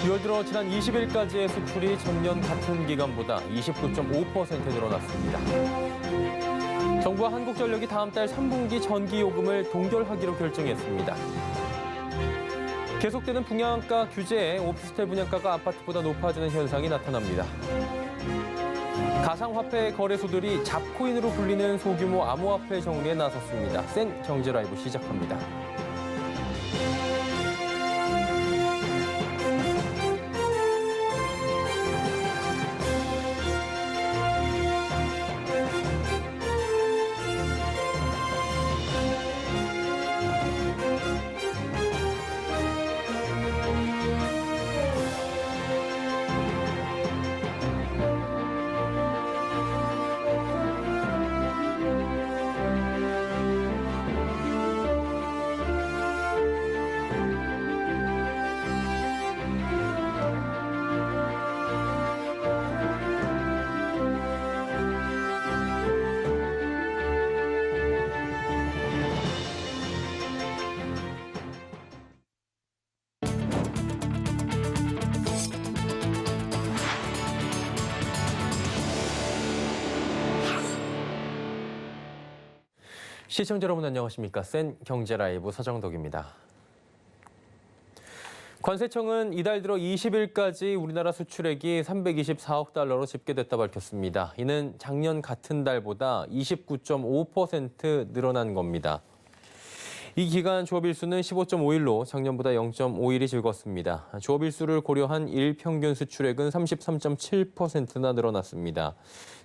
6월 들어 지난 20일까지의 수출이 전년 같은 기간보다 29.5% 늘어났습니다. 정부와 한국전력이 다음 달 3분기 전기요금을 동결하기로 결정했습니다. 계속되는 분양가 규제에 오피스텔 분양가가 아파트보다 높아지는 현상이 나타납니다. 가상화폐 거래소들이 잡코인으로 불리는 소규모 암호화폐 정리에 나섰습니다. 센 경제라이브 시작합니다. 시청자 여러분 안녕하십니까? 센 경제라이브 서정덕입니다. 관세청은 이달 들어 20일까지 우리나라 수출액이 324억 달러로 집계됐다 밝혔습니다. 이는 작년 같은 달보다 29.5% 늘어난 겁니다. 이 기간 조업일수는 15.5일로 작년보다 0.5일이 줄었습니다. 조업일수를 고려한 일평균 수출액은 33.7%나 늘어났습니다.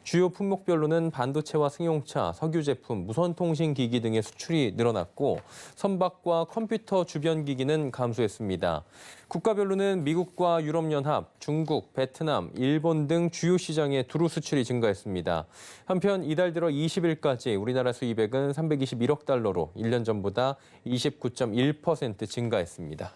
주요 품목별로는 반도체와 승용차, 석유 제품, 무선통신기기 등의 수출이 늘어났고 선박과 컴퓨터 주변 기기는 감소했습니다. 국가별로는 미국과 유럽연합, 중국, 베트남, 일본 등 주요 시장의 두루 수출이 증가했습니다. 한편 이달 들어 20일까지 우리나라 수입액은 321억 달러로 1년 전보다 29.1% 증가했습니다.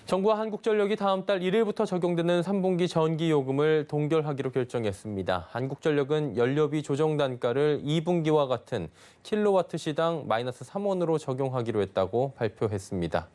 정부와 한국전력이 다음 달 1일부터 적용되는 3분기 전기요금을 동결하기로 결정했습니다. 한국전력은 연료비 조정 단가를 2분기와 같은 킬로와트 시당 마이너스 3원으로 적용하기로 했다고 발표했습니다.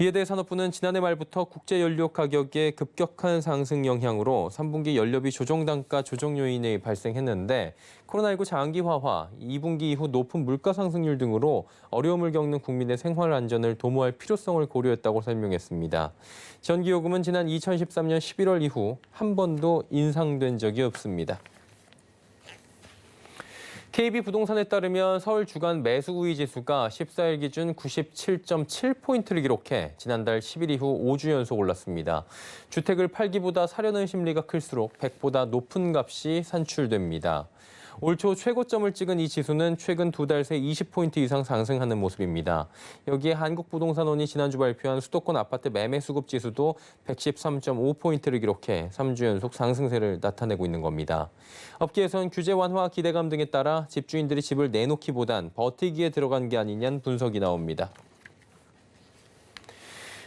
이에 대해 산업부는 지난해 말부터 국제연료 가격의 급격한 상승 영향으로 3분기 연료비 조정 단가 조정 요인이 발생했는데 코로나19 장기화와 2분기 이후 높은 물가 상승률 등으로 어려움을 겪는 국민의 생활 안전을 도모할 필요성을 고려했다고 설명했습니다. 전기요금은 지난 2013년 11월 이후 한 번도 인상된 적이 없습니다. KB부동산에 따르면 서울 주간 매수 우위 지수가 14일 기준 97.7포인트를 기록해 지난달 10일 이후 5주 연속 올랐습니다. 주택을 팔기보다 사려는 심리가 클수록 100보다 높은 값이 산출됩니다. 올 초 최고점을 찍은 이 지수는 최근 두 달 새 20포인트 이상 상승하는 모습입니다. 여기에 한국부동산원이 지난주 발표한 수도권 아파트 매매 수급 지수도 113.5포인트를 기록해 3주 연속 상승세를 나타내고 있는 겁니다. 업계에선 규제 완화 기대감 등에 따라 집주인들이 집을 내놓기보단 버티기에 들어간 게 아니냐는 분석이 나옵니다.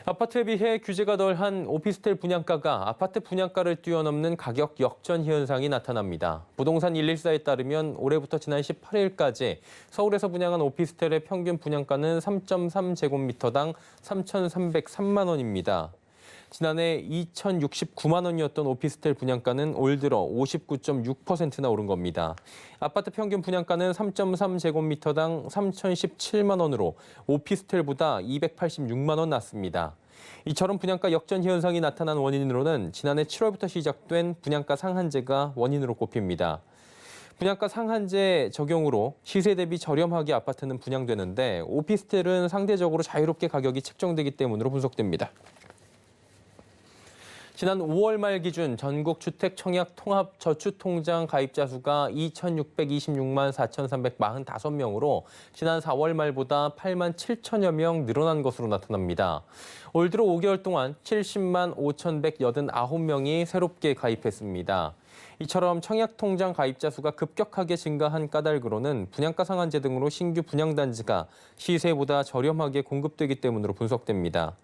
아파트에 비해 규제가 덜한 오피스텔 분양가가 아파트 분양가를 뛰어넘는 가격 역전 현상이 나타납니다. 부동산 114에 따르면 올해부터 지난 18일까지 서울에서 분양한 오피스텔의 평균 분양가는 3.3제곱미터당 3,303만 원입니다. 지난해 2,069만 원이었던 오피스텔 분양가는 올 들어 59.6%나 오른 겁니다. 아파트 평균 분양가는 3.3제곱미터당 3,017만 원으로 오피스텔보다 286만 원 낮습니다. 이처럼 분양가 역전 현상이 나타난 원인으로는 지난해 7월부터 시작된 분양가 상한제가 원인으로 꼽힙니다. 분양가 상한제 적용으로 시세 대비 저렴하게 아파트는 분양되는데 오피스텔은 상대적으로 자유롭게 가격이 책정되기 때문으로 분석됩니다. 지난 5월 말 기준 전국 주택 청약 통합 저축통장 가입자 수가 2,626만 4,345명으로 지난 4월 말보다 8만 7천여 명 늘어난 것으로 나타납니다. 올 들어 5개월 동안 70만 5,189명이 새롭게 가입했습니다. 이처럼 청약통장 가입자 수가 급격하게 증가한 까닭으로는 분양가 상한제 등으로 신규 분양단지가 시세보다 저렴하게 공급되기 때문으로 분석됩니다.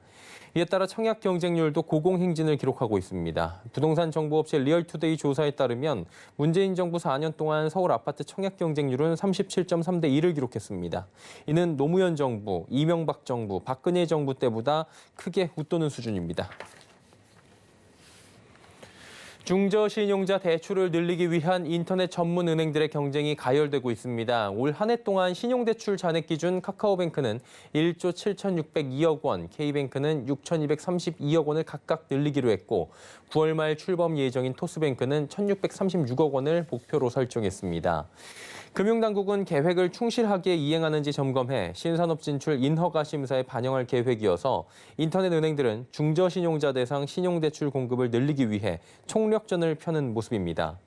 이에 따라 청약 경쟁률도 고공행진을 기록하고 있습니다. 부동산 정보업체 리얼투데이 조사에 따르면 문재인 정부 4년 동안 서울 아파트 청약 경쟁률은 37.3대 1을 기록했습니다. 이는 노무현 정부, 이명박 정부, 박근혜 정부 때보다 크게 웃도는 수준입니다. 중저신용자 대출을 늘리기 위한 인터넷 전문 은행들의 경쟁이 가열되고 있습니다. 올 한 해 동안 신용대출 잔액 기준 카카오뱅크는 1조 7,602억 원, K뱅크는 6,232억 원을 각각 늘리기로 했고 9월 말 출범 예정인 토스뱅크는 1,636억 원을 목표로 설정했습니다. 금융당국은 계획을 충실하게 이행하는지 점검해 신산업 진출 인허가 심사에 반영할 계획이어서 인터넷 은행들은 중저신용자 대상 신용대출 공급을 늘리기 위해 총력전을 펴는 모습입니다.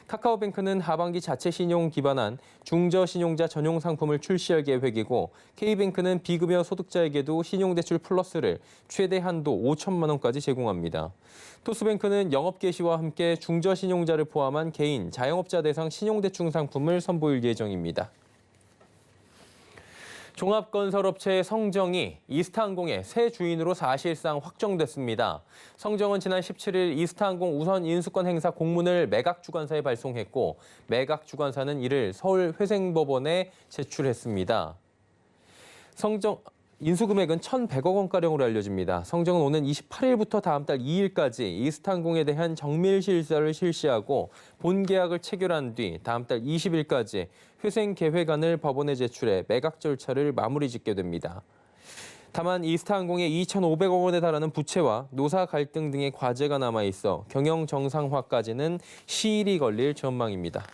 카카오뱅크는 하반기 자체 신용 기반한 중저신용자 전용 상품을 출시할 계획이고 K뱅크는 비급여 소득자에게도 신용대출 플러스를 최대 한도 5천만 원까지 제공합니다. 토스뱅크는 영업 개시와 함께 중저신용자를 포함한 개인, 자영업자 대상 신용대출 상품을 선보일 예정입니다. 종합건설업체 성정이 이스타항공의 새 주인으로 사실상 확정됐습니다. 성정은 지난 17일 이스타항공 우선 인수권 행사 공문을 매각주관사에 발송했고 매각주관사는 이를 서울회생법원에 제출했습니다. 인수금액은 1,100억 원가량으로 알려집니다. 성정은 오는 28일부터 다음 달 2일까지 이스타항공에 대한 정밀 실사를 실시하고 본계약을 체결한 뒤 다음 달 20일까지 회생계획안을 법원에 제출해 매각 절차를 마무리 짓게 됩니다. 다만 이스타항공에 2,500억 원에 달하는 부채와 노사 갈등 등의 과제가 남아있어 경영 정상화까지는 시일이 걸릴 전망입니다.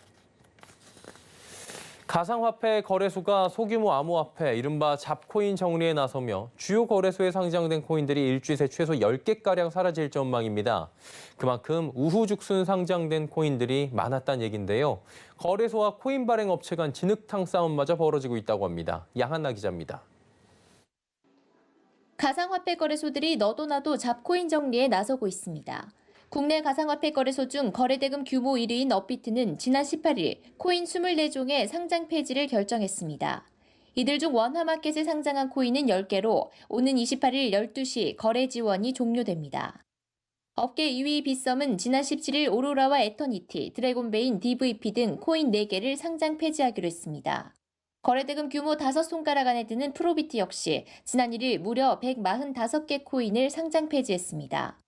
가상화폐 거래소가 소규모 암호화폐, 이른바 잡코인 정리에 나서며 주요 거래소에 상장된 코인들이 일주일 새 최소 10개가량 사라질 전망입니다. 그만큼 우후죽순 상장된 코인들이 많았다는 얘긴데요. 거래소와 코인 발행 업체 간 진흙탕 싸움마저 벌어지고 있다고 합니다. 양한나 기자입니다. 가상화폐 거래소들이 너도 나도 잡코인 정리에 나서고 있습니다. 국내 가상화폐 거래소 중 거래대금 규모 1위인 업비트는 지난 18일 코인 24종의 상장 폐지를 결정했습니다. 이들 중 원화마켓에 상장한 코인은 10개로 오는 28일 12시 거래 지원이 종료됩니다. 업계 2위 빗썸은 지난 17일 오로라와 에터니티, 드래곤베인, DVP 등 코인 4개를 상장 폐지하기로 했습니다. 거래대금 규모 5손가락 안에 드는 프로비트 역시 지난 1일 무려 145개 코인을 상장 폐지했습니다.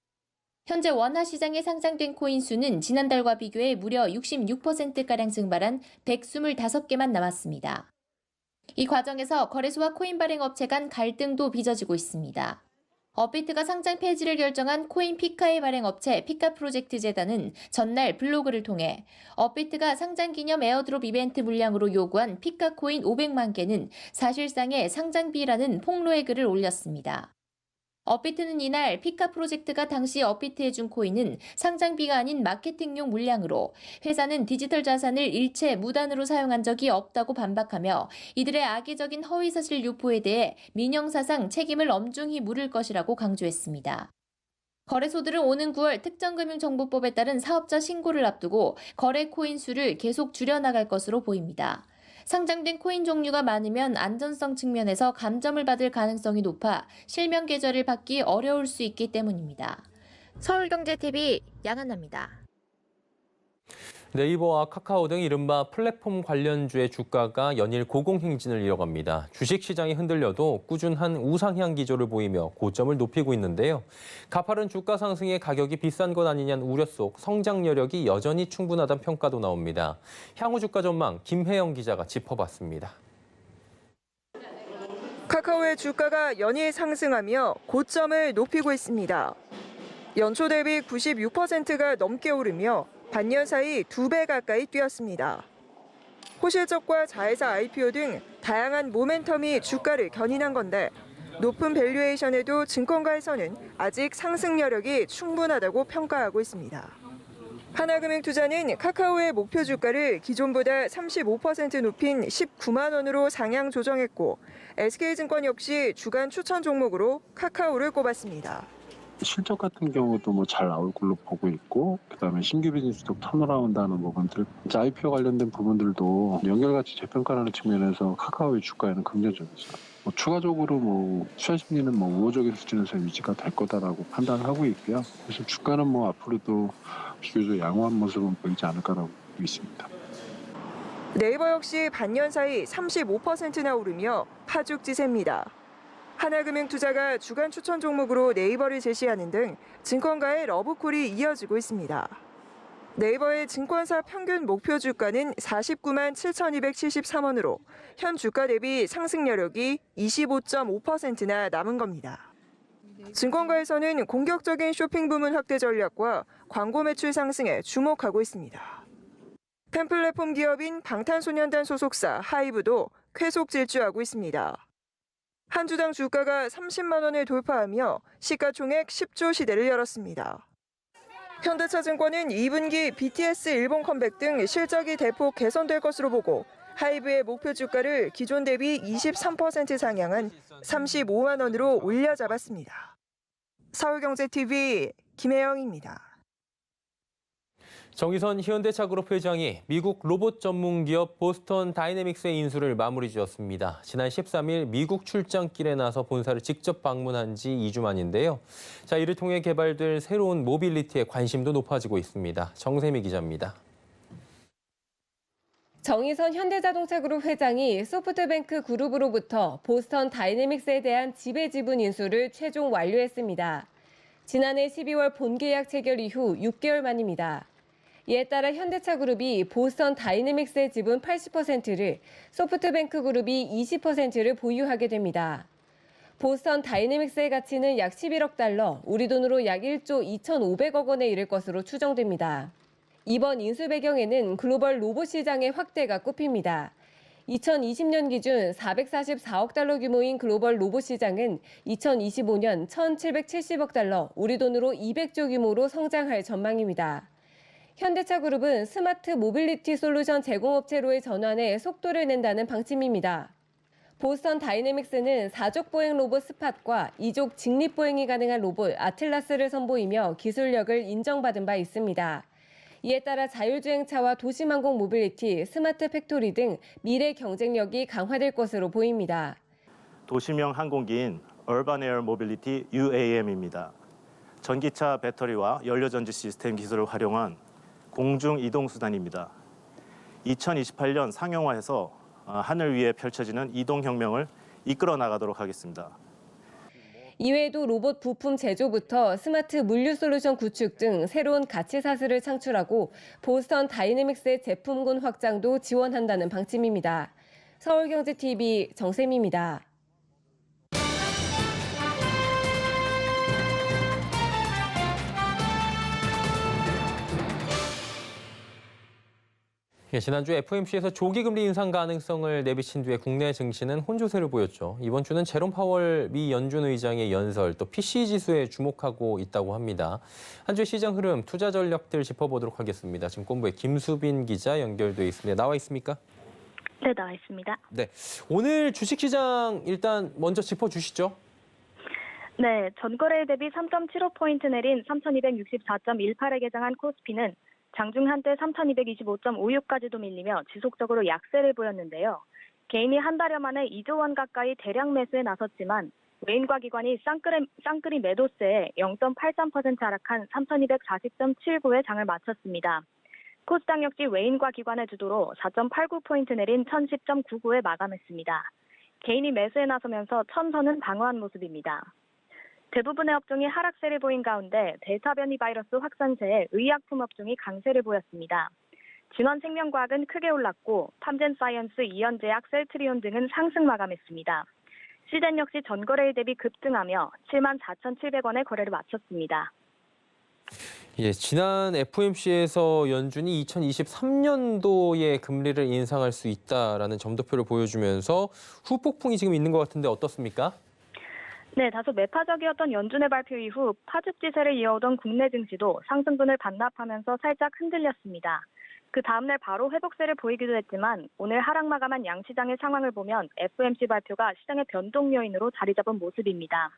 현재 원화 시장에 상장된 코인 수는 지난달과 비교해 무려 66%가량 증발한 125개만 남았습니다. 이 과정에서 거래소와 코인 발행 업체 간 갈등도 빚어지고 있습니다. 업비트가 상장 폐지를 결정한 코인 피카의 발행 업체 피카프로젝트 재단은 전날 블로그를 통해 업비트가 상장 기념 에어드롭 이벤트 물량으로 요구한 피카코인 500만 개는 사실상의 상장비라는 폭로의 글을 올렸습니다. 업비트는 이날 피카 프로젝트가 당시 업비트해 준 코인은 상장비가 아닌 마케팅용 물량으로 회사는 디지털 자산을 일체 무단으로 사용한 적이 없다고 반박하며 이들의 악의적인 허위사실 유포에 대해 민형사상 책임을 엄중히 물을 것이라고 강조했습니다. 거래소들은 오는 9월 특정금융정보법에 따른 사업자 신고를 앞두고 거래 코인 수를 계속 줄여나갈 것으로 보입니다. 상장된 코인 종류가 많으면 안전성 측면에서 감점을 받을 가능성이 높아 실명 계좌를 받기 어려울 수 있기 때문입니다. 서울경제TV 양한나입니다. 네이버와 카카오 등 이른바 플랫폼 관련주의 주가가 연일 고공행진을 이어갑니다. 주식시장이 흔들려도 꾸준한 우상향 기조를 보이며 고점을 높이고 있는데요. 가파른 주가 상승에 가격이 비싼 것 아니냐는 우려 속 성장 여력이 여전히 충분하다는 평가도 나옵니다. 향후 주가 전망 김혜영 기자가 짚어봤습니다. 카카오의 주가가 연일 상승하며 고점을 높이고 있습니다. 연초 대비 96%가 넘게 오르며 반년 사이 2배 가까이 뛰었습니다. 호실적과 자회사 IPO 등 다양한 모멘텀이 주가를 견인한 건데 높은 밸류에이션에도 증권가에서는 아직 상승 여력이 충분하다고 평가하고 있습니다. 하나금융투자는 카카오의 목표 주가를 기존보다 35% 높인 19만 원으로 상향 조정했고 SK증권 역시 주간 추천 종목으로 카카오를 꼽았습니다. 실적 같은 경우도 뭐 잘 나올 걸로 보고 있고 그다음에 신규 비즈니스도 턴어라운드하는 부분들, IPO 관련된 부분들도 연결가치 재평가라는 측면에서 카카오의 주가에는 긍정적이죠. 추가적으로 투자 심리는 우호적인 수준에서 유지가 될 거다라고 판단을 하고 있고요. 그래서 주가는 앞으로도 비교적 양호한 모습은 보이지 않을까라고 보고 있습니다. 네이버 역시 반년 사이 35%나 오르며 파죽지세입니다. 하나금융투자가 주간 추천 종목으로 네이버를 제시하는 등 증권가의 러브콜이 이어지고 있습니다. 네이버의 증권사 평균 목표 주가는 49만 7,273원으로 현 주가 대비 상승 여력이 25.5%나 남은 겁니다. 증권가에서는 공격적인 쇼핑 부문 확대 전략과 광고 매출 상승에 주목하고 있습니다. 팬 플랫폼 기업인 방탄소년단 소속사 하이브도 쾌속 질주하고 있습니다. 한 주당 주가가 30만 원을 돌파하며 시가총액 10조 시대를 열었습니다. 현대차증권은 2분기 BTS 일본 컴백 등 실적이 대폭 개선될 것으로 보고 하이브의 목표 주가를 기존 대비 23% 상향한 35만 원으로 올려잡았습니다. 서울경제TV 김혜영입니다. 정의선 현대차그룹 회장이 미국 로봇 전문기업 보스턴 다이내믹스의 인수를 마무리 지었습니다. 지난 13일 미국 출장길에 나서 본사를 직접 방문한 지 2주 만인데요. 이를 통해 개발될 새로운 모빌리티에 관심도 높아지고 있습니다. 정세미 기자입니다. 정의선 현대자동차그룹 회장이 소프트뱅크 그룹으로부터 보스턴 다이내믹스에 대한 지배 지분 인수를 최종 완료했습니다. 지난해 12월 본계약 체결 이후 6개월 만입니다. 이에 따라 현대차그룹이 보스턴 다이내믹스의 지분 80%를, 소프트뱅크 그룹이 20%를 보유하게 됩니다. 보스턴 다이내믹스의 가치는 약 11억 달러, 우리 돈으로 약 1조 2,500억 원에 이를 것으로 추정됩니다. 이번 인수 배경에는 글로벌 로봇 시장의 확대가 꼽힙니다. 2020년 기준 444억 달러 규모인 글로벌 로봇 시장은 2025년 1,770억 달러, 우리 돈으로 200조 규모로 성장할 전망입니다. 현대차그룹은 스마트 모빌리티 솔루션 제공업체로의 전환에 속도를 낸다는 방침입니다. 보스턴 다이내믹스는 4족 보행 로봇 스팟과 2족 직립 보행이 가능한 로봇 아틀라스를 선보이며 기술력을 인정받은 바 있습니다. 이에 따라 자율주행차와 도심항공 모빌리티, 스마트 팩토리 등 미래 경쟁력이 강화될 것으로 보입니다. 도시명 항공기인 얼반 에어 모빌리티 UAM입니다. 전기차 배터리와 연료전지 시스템 기술을 활용한 공중 이동 수단입니다. 2028년 상용화해서 하늘 위에 펼쳐지는 이동혁명을 이끌어 나가도록 하겠습니다. 이외에도 로봇 부품 제조부터 스마트 물류 솔루션 구축 등 새로운 가치 사슬을 창출하고 보스턴 다이내믹스의 제품군 확장도 지원한다는 방침입니다. 서울경제TV 정세미입니다. 지난주 FOMC에서 조기금리 인상 가능성을 내비친 뒤에 국내 증시는 혼조세를 보였죠. 이번 주는 제롬 파월 미 연준 의장의 연설, 또 PCE 지수에 주목하고 있다고 합니다. 한 주의 시장 흐름, 투자 전략들 짚어보도록 하겠습니다. 증권부의 김수빈 기자 연결돼 있습니다. 나와 있습니까? 네, 나와 있습니다. 네, 오늘 주식시장 일단 먼저 짚어주시죠. 네, 전거래일 대비 3.75포인트 내린 3,264.18에 개장한 코스피는 장중 한때 3,225.56까지도 밀리며 지속적으로 약세를 보였는데요. 개인이 한 달여 만에 2조 원 가까이 대량 매수에 나섰지만 외인과 기관이 쌍끌이 매도세에 0.83% 하락한 3,240.79에 장을 마쳤습니다. 코스닥 역시 외인과 기관의 주도로 4.89포인트 내린 1,010.99에 마감했습니다. 개인이 매수에 나서면서 천선은 방어한 모습입니다. 대부분의 업종이 하락세를 보인 가운데 델타 변이 바이러스 확산세에 의약품 업종이 강세를 보였습니다. 진원생명과학은 크게 올랐고 탐젠사이언스, 이연제약, 셀트리온 등은 상승 마감했습니다. 시덴 역시 전거래일 대비 급등하며 74,700원에 거래를 마쳤습니다. 지난 FOMC에서 연준이 2023년도에 금리를 인상할 수 있다라는 점도표를 보여주면서 후폭풍이 지금 있는 것 같은데 어떻습니까? 네, 다소 매파적이었던 연준의 발표 이후 파죽지세를 이어오던 국내 증시도 상승분을 반납하면서 살짝 흔들렸습니다. 그 다음날 바로 회복세를 보이기도 했지만 오늘 하락 마감한 양시장의 상황을 보면 FOMC 발표가 시장의 변동 요인으로 자리 잡은 모습입니다.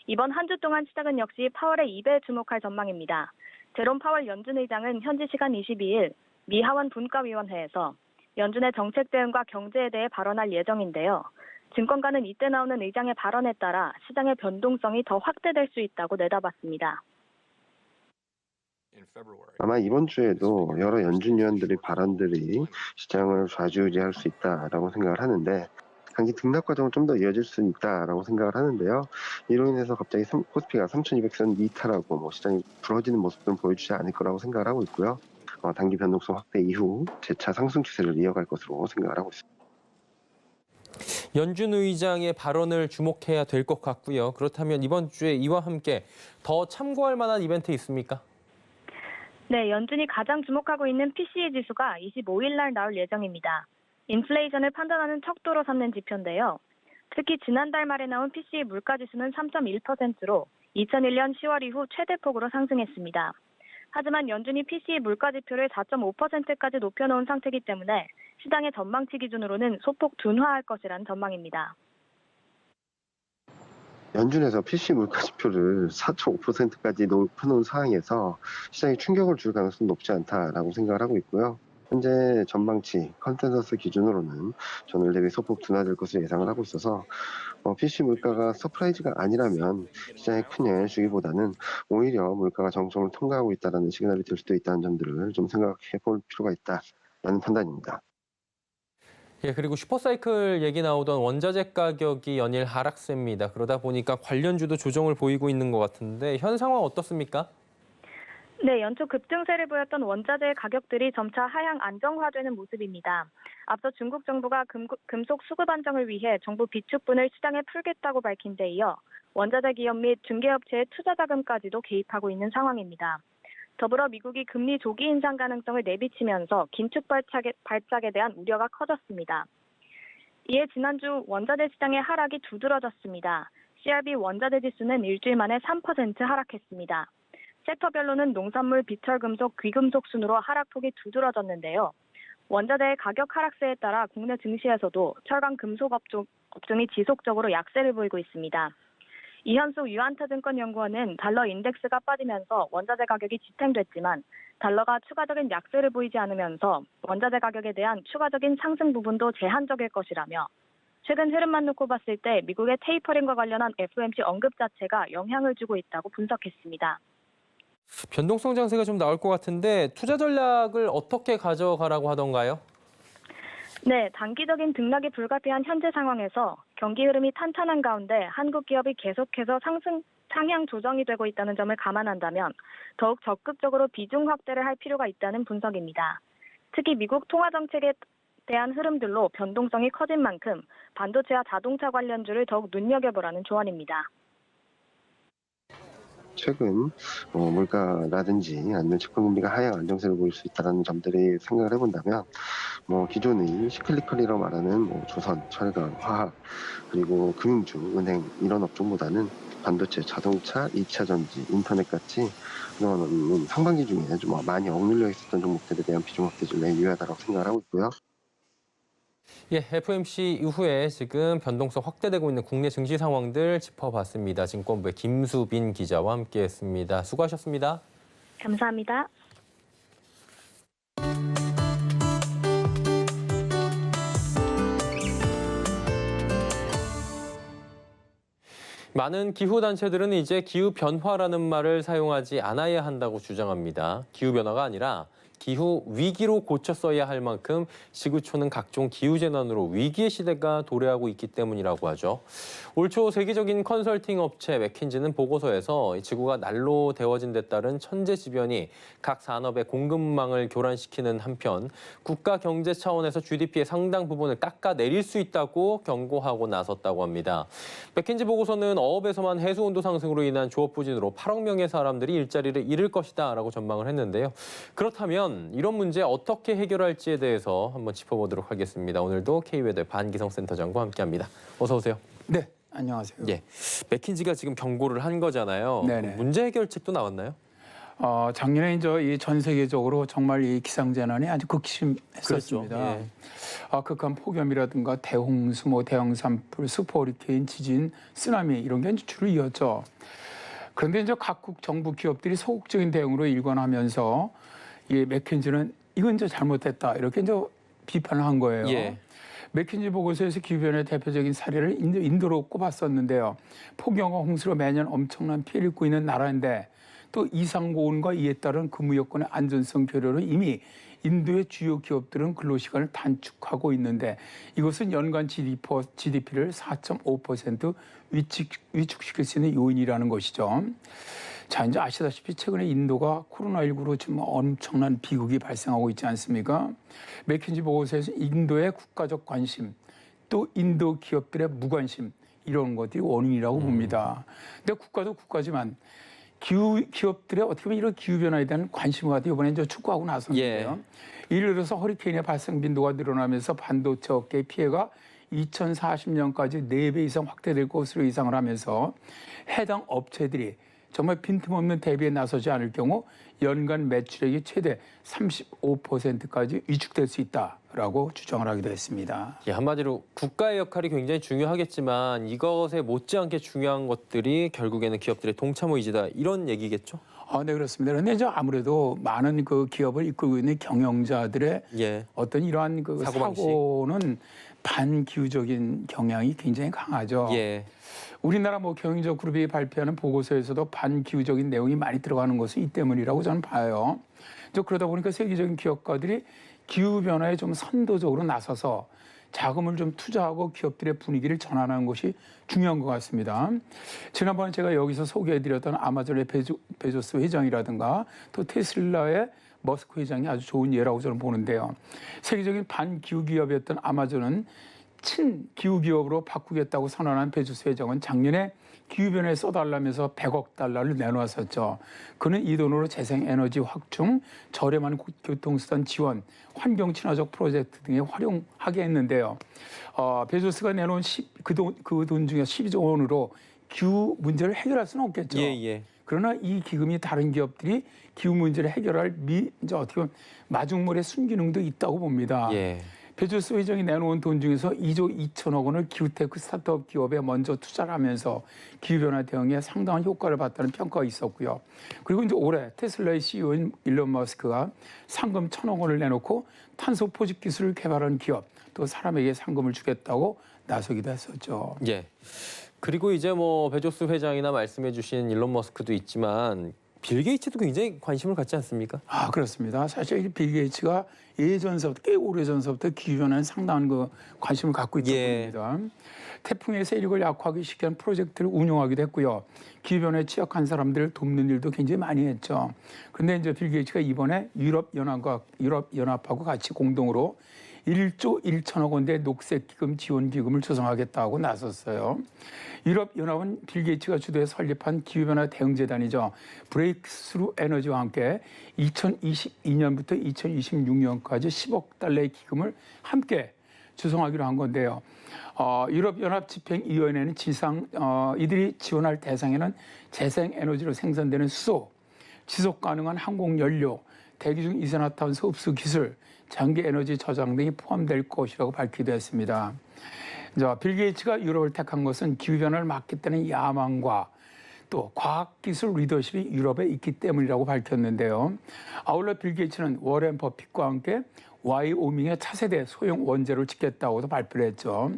이번 한 주 동안 시장은 역시 파월의 입에 주목할 전망입니다. 제롬 파월 연준 의장은 현지 시간 22일 미 하원 분과위원회에서 연준의 정책 대응과 경제에 대해 발언할 예정인데요. 증권가는 이때 나오는 의장의 발언에 따라 시장의 변동성이 더 확대될 수 있다고 내다봤습니다. 아마 이번 주에도 여러 연준 위원들의 발언들이 시장을 좌지우지할 수 있다라고 생각을 하는데 단기 등락 과정은 좀 더 이어질 수 있다라고 생각을 하는데요. 이로 인해서 갑자기 코스피가 3,200선 이탈하고 시장이 부러지는 모습들은 보여주지 않을 거라고 생각을 하고 있고요. 단기 변동성 확대 이후 재차 상승 추세를 이어갈 것으로 생각을 하고 있습니다. 연준 의장의 발언을 주목해야 될 것 같고요. 그렇다면 이번 주에 이와 함께 더 참고할 만한 이벤트 있습니까? 네, 연준이 가장 주목하고 있는 PCE 지수가 25일 날 나올 예정입니다. 인플레이션을 판단하는 척도로 삼는 지표인데요. 특히 지난달 말에 나온 PCE 물가지수는 3.1%로 2001년 10월 이후 최대폭으로 상승했습니다. 하지만 연준이 PCE 물가지표를 4.5%까지 높여놓은 상태이기 때문에 시장의 전망치 기준으로는 소폭 둔화할 것이라는 전망입니다. 연준에서 PC 물가 지표를 4.5%까지 높여놓은 상황에서 시장에 충격을 줄 가능성은 높지 않다라고 생각을 하고 있고요. 현재 전망치 컨센서스 기준으로는 전월 대비 소폭 둔화될 것을 예상을 하고 있어서 PC 물가가 서프라이즈가 아니라면 시장에 큰 영향을 주기보다는 오히려 물가가 정점을 통과하고 있다는 시그널이 될 수도 있다는 점들을 좀 생각해 볼 필요가 있다라는 판단입니다. 예, 그리고 슈퍼사이클 얘기 나오던 원자재 가격이 연일 하락세입니다. 그러다 보니까 관련주도 조정을 보이고 있는 것 같은데 현 상황 어떻습니까? 네, 연초 급등세를 보였던 원자재 가격들이 점차 하향 안정화되는 모습입니다. 앞서 중국 정부가 금속 수급 안정을 위해 정부 비축분을 시장에 풀겠다고 밝힌 데 이어 원자재 기업 및 중개업체의 투자 자금까지도 개입하고 있는 상황입니다. 더불어 미국이 금리 조기 인상 가능성을 내비치면서 긴축 발작에 대한 우려가 커졌습니다. 이에 지난주 원자재 시장의 하락이 두드러졌습니다. CRB 원자재 지수는 일주일 만에 3% 하락했습니다. 섹터별로는 농산물, 비철금속, 귀금속 순으로 하락폭이 두드러졌는데요. 원자재의 가격 하락세에 따라 국내 증시에서도 철강 금속 업종이 지속적으로 약세를 보이고 있습니다. 이현수 유한타증권연구원은 달러 인덱스가 빠지면서 원자재 가격이 지탱됐지만 달러가 추가적인 약세를 보이지 않으면서 원자재 가격에 대한 추가적인 상승 부분도 제한적일 것이라며 최근 흐름만 놓고 봤을 때 미국의 테이퍼링과 관련한 FOMC 언급 자체가 영향을 주고 있다고 분석했습니다. 변동성 장세가 좀 나올 것 같은데 투자 전략을 어떻게 가져가라고 하던가요? 네, 단기적인 등락이 불가피한 현재 상황에서 경기 흐름이 탄탄한 가운데 한국 기업이 계속해서 상향 조정이 되고 있다는 점을 감안한다면 더욱 적극적으로 비중 확대를 할 필요가 있다는 분석입니다. 특히 미국 통화 정책에 대한 흐름들로 변동성이 커진 만큼 반도체와 자동차 관련주를 더욱 눈여겨보라는 조언입니다. 최근 물가라든지 아니면 채권금리가 하향 안정세를 보일 수 있다는 점들이 생각을 해본다면 기존의 시클리컬이라고 말하는 조선, 철강, 화학 그리고 금융주, 은행 이런 업종보다는 반도체, 자동차, 2차 전지, 인터넷 같이 그런 상반기 중에 좀 많이 억눌려 있었던 종목들에 대한 비중 확대를 유효하다고 생각을 하고 있고요. 예, FOMC 이후에 지금 변동성 확대되고 있는 국내 증시 상황들 짚어봤습니다. 증권부의 김수빈 기자와 함께했습니다. 수고하셨습니다. 감사합니다. 많은 기후단체들은 이제 기후변화라는 말을 사용하지 않아야 한다고 주장합니다. 기후변화가 아니라 기후 위기로 고쳐 써야 할 만큼 지구촌은 각종 기후재난으로 위기의 시대가 도래하고 있기 때문이라고 하죠. 올 초 세계적인 컨설팅 업체 맥킨지는 보고서에서 지구가 난로 데워진 데 따른 천재지변이 각 산업의 공급망을 교란시키는 한편 국가 경제 차원에서 GDP의 상당 부분을 깎아내릴 수 있다고 경고하고 나섰다고 합니다. 맥킨지 보고서는 어업에서만 해수온도 상승으로 인한 조업 부진으로 8억 명의 사람들이 일자리를 잃을 것이다라고 전망을 했는데요. 그렇다면 이런 문제 어떻게 해결할지에 대해서 한번 짚어보도록 하겠습니다. 오늘도 K웨더 반기성 센터장과 함께합니다. 어서 오세요. 네, 안녕하세요. 예, 맥킨지가 지금 경고를 한 거잖아요. 네네. 문제 해결책도 나왔나요? 작년에 이제 전 세계적으로 정말 이 기상재난이 아주 극심했었습니다. 그렇죠. 예. 극한 폭염이라든가 대홍수, 대형 산불, 슈퍼 허리케인, 지진, 쓰나미 이런 게 주로 이었죠. 그런데 이제 각국 정부 기업들이 소극적인 대응으로 일관하면서 이 맥킨지는 이건 이제 잘못됐다 이렇게 이제 비판을 한 거예요. 예. 맥킨지 보고서에서 기후변화의 대표적인 사례를 인도로 꼽았었는데요. 폭염과 홍수로 매년 엄청난 피해를 입고 있는 나라인데 또 이상고온과 이에 따른 근무 여건의 안전성 교류로 이미 인도의 주요 기업들은 근로시간을 단축하고 있는데 이것은 연간 GDP를 4.5% 위축시킬 수 있는 요인이라는 것이죠. 자, 이제 아시다시피 최근에 인도가 코로나19로 지금 엄청난 비극이 발생하고 있지 않습니까? 맥킨지 보고서에서 인도의 국가적 관심, 또 인도 기업들의 무관심 이런 것들이 원인이라고 봅니다. 근데 국가도 국가지만 기업들의 어떻게 보면 이런 기후변화에 대한 관심을 가지고 이번에 이제 축구하고 나섰는데요. 예를 들어서 허리케인의 발생 빈도가 늘어나면서 반도체 업계의 피해가 2040년까지 4배 이상 확대될 것으로 예상을 하면서 해당 업체들이 정말 빈틈없는 대비에 나서지 않을 경우 연간 매출액이 최대 35%까지 위축될 수 있다라고 주장을 하기도 했습니다. 예, 한마디로 국가의 역할이 굉장히 중요하겠지만 이것에 못지않게 중요한 것들이 결국에는 기업들의 동참 의지다 이런 얘기겠죠? 네, 그렇습니다. 그런데 이제 아무래도 많은 그 기업을 이끌고 있는 경영자들의 어떤 이러한 그 사고는 반기후적인 경향이 굉장히 강하죠. 우리나라 경영적 그룹이 발표하는 보고서에서도 반기후적인 내용이 많이 들어가는 것은 이 때문이라고 저는 봐요. 그러다 보니까 세계적인 기업가들이 기후변화에 좀 선도적으로 나서서 자금을 좀 투자하고 기업들의 분위기를 전환하는 것이 중요한 것 같습니다. 지난번에 제가 여기서 소개해드렸던 아마존의 베조스 회장이라든가 또 테슬라의 머스크 회장이 아주 좋은 예라고 저는 보는데요. 세계적인 반기후 기업이었던 아마존은 친기후 기업으로 바꾸겠다고 선언한 베조스 회장은 작년에 기후변화에 써달라면서 100억 달러를 내놓았었죠. 그는 이 돈으로 재생에너지 확충, 저렴한 교통수단 지원, 환경 친화적 프로젝트 등에 활용하게 했는데요. 베조스가 내놓은 그 돈 중에 12조 원으로 기후 문제를 해결할 수는 없겠죠. 그러나 이 기금이 다른 기업들이 기후 문제를 해결할 이제 어떻게 보면 마중물의 순기능도 있다고 봅니다. 베조스 회장이 내놓은 돈 중에서 2조 2천억 원을 기후테크 스타트업 기업에 먼저 투자를 하면서 기후변화 대응에 상당한 효과를 봤다는 평가가 있었고요. 그리고 이제 올해 테슬라의 CEO인 일론 머스크가 상금 1,000억 원을 내놓고 탄소 포집 기술을 개발한 기업, 또 사람에게 상금을 주겠다고 나서기도 했었죠. 그리고 이제 베조스 회장이나 말씀해주신 일론 머스크도 있지만 빌 게이츠도 굉장히 관심을 갖지 않습니까? 그렇습니다. 사실 빌 게이츠가 예전서부터 꽤 오래전서부터 기후변화에 상당한 그 관심을 갖고 있던 겁니다. 태풍의 세력을 약화하기 쉽게 한 프로젝트를 운영하기도 했고요. 기후변화에 취약한 사람들을 돕는 일도 굉장히 많이 했죠. 그런데 이제 빌 게이츠가 이번에 유럽연합하고 같이 공동으로 1조 1천억 원대 녹색기금 지원기금을 조성하겠다고 나섰어요. 유럽연합은 빌 게이츠가 주도해서 설립한 기후변화 대응재단이죠. 브레이크스루 에너지와 함께 2022년부터 2026년까지 10억 달러의 기금을 함께 조성하기로 한 건데요. 유럽연합 집행위원회는 이들이 지원할 대상에는 재생에너지로 생산되는 수소, 지속가능한 항공연료, 대기 중 이산화탄소 흡수 기술, 장기 에너지 저장 등이 포함될 것이라고 밝히기도 했습니다. 빌 게이츠가 유럽을 택한 것은 기후변화를 막겠다는 야망과 또 과학기술 리더십이 유럽에 있기 때문이라고 밝혔는데요. 아울러 빌 게이츠는 워렌 버핏과 함께 와이오밍의 차세대 소형 원자로를 짓겠다고도 발표를 했죠.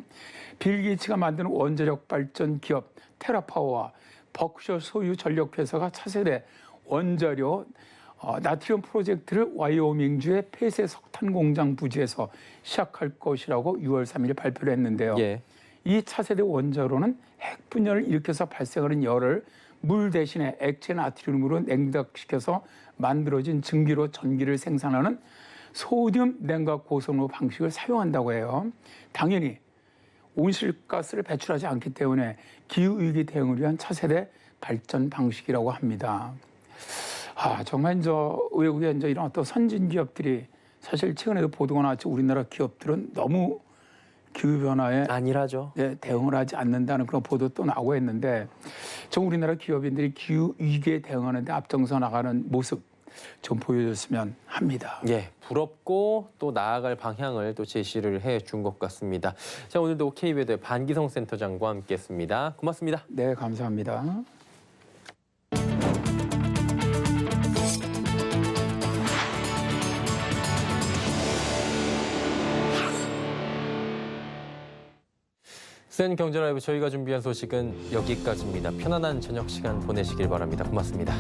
빌 게이츠가 만든 원자력 발전 기업 테라파워와 버크셔 소유 전력회사가 차세대 원자료 나트륨 프로젝트를 와이오밍주의 폐쇄 석탄 공장 부지에서 시작할 것이라고 6월 3일 발표를 했는데요. 이 차세대 원자로는 핵 분열을 일으켜서 발생하는 열을 물 대신에 액체 나트륨으로 냉각시켜서 만들어진 증기로 전기를 생산하는 소듐 냉각 고성로 방식을 사용한다고 해요. 당연히 온실가스를 배출하지 않기 때문에 기후위기 대응을 위한 차세대 발전 방식이라고 합니다. 정말 외국의 이런 어떤 선진 기업들이 사실 최근에도 보도가 나왔죠. 우리나라 기업들은 너무 기후변화에 안일하죠. 대응을 하지 않는다는 그런 보도도 나오고 했는데 우리나라 기업인들이 기후위기에 대응하는 데 앞장서 나가는 모습 좀 보여줬으면 합니다. 부럽고 또 나아갈 방향을 또 제시를 해준 것 같습니다. 자, 오늘도 K웨더 반기성 센터장과 함께했습니다. 고맙습니다. 네, 감사합니다. 센 경제라이브 저희가 준비한 소식은 여기까지입니다. 편안한 저녁 시간 보내시길 바랍니다. 고맙습니다.